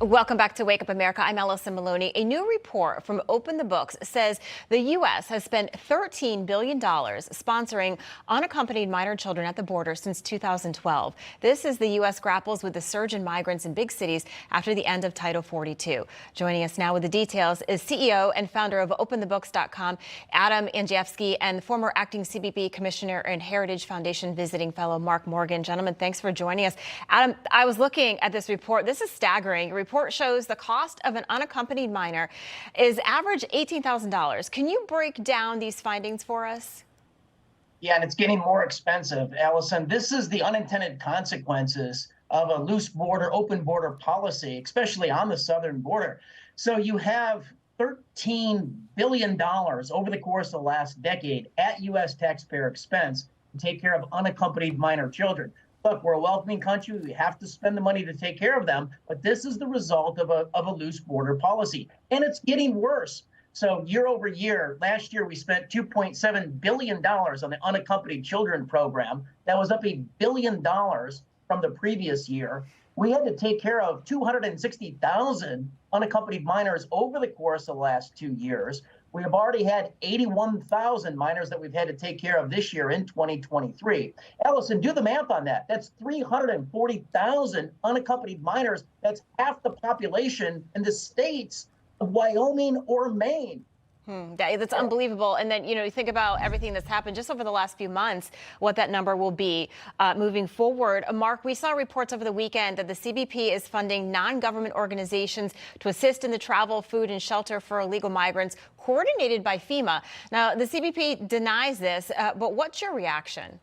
Welcome back to Wake Up America. I'm Allison Maloney. A new report from Open the Books says the U.S. has spent $13 billion sponsoring unaccompanied minor children at the border since 2012. This as the U.S. grapples with the surge in migrants in big cities after the end of Title 42. Joining us now with the details is CEO and founder of OpenTheBooks.com, Adam Andrzejewski, and former acting CBP Commissioner and Heritage Foundation visiting fellow Mark Morgan. Gentlemen, thanks for joining us. Adam, I was looking at this report. This is staggering. The report shows the cost of an unaccompanied minor is average $18,000. Can you break down these findings for us? Yeah, and it's getting more expensive, Allison. This is the unintended consequences of a loose border, open border policy, especially on the southern border. So you have $13 billion over the course of the last decade at U.S. taxpayer expense to take care of unaccompanied minor children. Look, we're a welcoming country. We have to spend the money to take care of them. But this is the result of a loose border policy. And it's getting worse. So year over year, last year, we spent $2.7 billion on the unaccompanied children program. That was up $1 billion from the previous year. We had to take care of 260,000 unaccompanied minors over the course of the last 2 years. We have already had 81,000 minors that we've had to take care of this year in 2023. Allison, do the math on that. That's 340,000 unaccompanied minors. That's half the population in the states of Wyoming or Maine. That's unbelievable. And then, you think about everything that's happened just over the last few months, what that number will be moving forward. Mark, we saw reports over the weekend that the CBP is funding non-government organizations to assist in the travel, food, and shelter for illegal migrants, coordinated by FEMA. Now, the CBP denies this, but what's your reaction?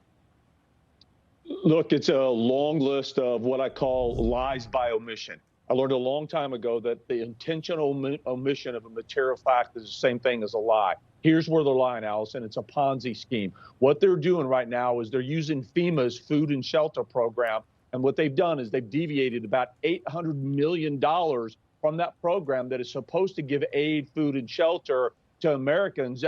Look, it's a long list of what I call lies by omission. I learned a long time ago that the intentional omission of a material fact is the same thing as a lie. Here's where they're lying, Allison. It's a Ponzi scheme. What they're doing right now is they're using FEMA's food and shelter program. And what they've done is they've deviated about $800 million from that program that is supposed to give aid, food, and shelter to Americans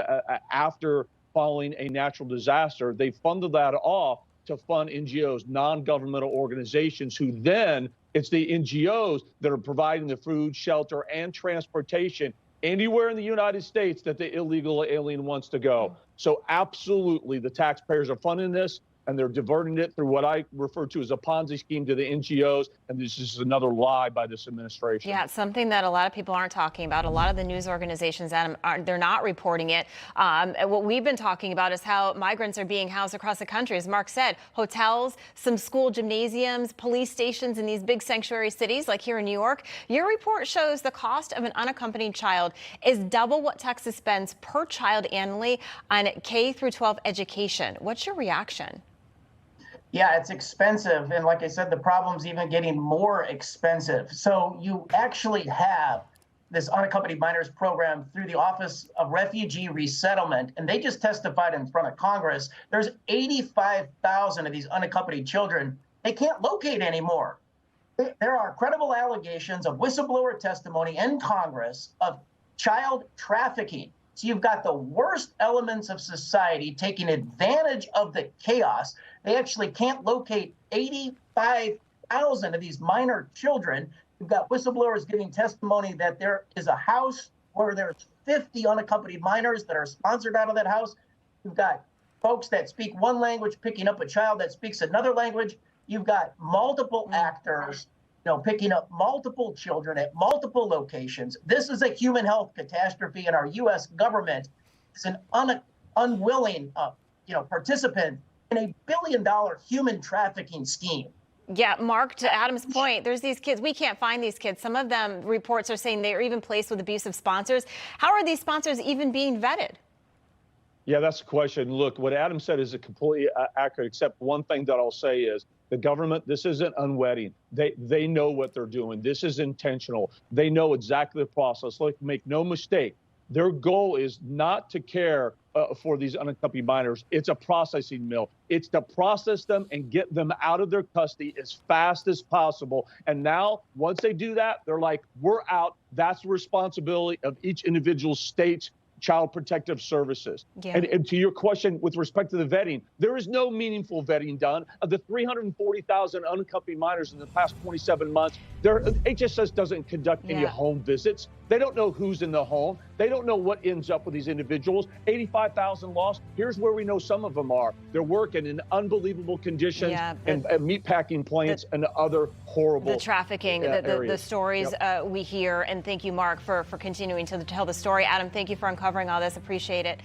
after following a natural disaster. They funded that off to fund NGOs, non-governmental organizations, who then it's the NGOs that are providing the food, shelter, and transportation anywhere in the United States that the illegal alien wants to go. So absolutely, the taxpayers are funding this, and they're diverting it through what I refer to as a Ponzi scheme to the NGOs, and this is another lie by this administration. Yeah, it's something that a lot of people aren't talking about. A lot of the news organizations, Adam, they're not reporting it. What we've been talking about is how migrants are being housed across the country. As Mark said, hotels, some school gymnasiums, police stations in these big sanctuary cities like here in New York. Your report shows the cost of an unaccompanied child is double what Texas spends per child annually on K through 12 education. What's your reaction? Yeah, it's expensive. And like I said, the problem's even getting more expensive. So you actually have this unaccompanied minors program through the Office of Refugee Resettlement, and they just testified in front of Congress. There's 85,000 of these unaccompanied children they can't locate anymore. There are credible allegations of whistleblower testimony in Congress of child trafficking. So you've got the worst elements of society taking advantage of the chaos. They actually can't locate 85,000 of these minor children. You've got whistleblowers giving testimony that there is a house where there's 50 unaccompanied minors that are sponsored out of that house. You've got folks that speak one language picking up a child that speaks another language. You've got multiple actors picking up multiple children at multiple locations. This is a human health catastrophe, and our U.S. government is an unwilling, participant in a billion-dollar human trafficking scheme. Yeah, Mark, to Adam's point, there's these kids. We can't find these kids. Some of them, reports are saying they are even placed with abusive sponsors. How are these sponsors even being vetted? Yeah, that's the question. Look, what Adam said is completely accurate, except one thing that I'll say is the government, this isn't unwitting. They know what they're doing. This is intentional. They know exactly the process. Like, make no mistake, their goal is not to care for these unaccompanied minors. It's a processing mill. It's to process them and get them out of their custody as fast as possible. And now, once they do that, they're like, we're out. That's the responsibility of each individual state's Child Protective Services. Yeah. And to your question with respect to the vetting, there is no meaningful vetting done. Of the 340,000 unaccompanied minors in the past 27 months, HSS doesn't conduct any home visits. They don't know who's in the home. They don't know what ends up with these individuals. 85,000 lost. Here's where we know some of them are. They're working in unbelievable conditions and meatpacking plants and other horrible the trafficking, the stories we hear. And thank you, Mark, for continuing to tell the story. Adam, thank you for uncovering all this. Appreciate it.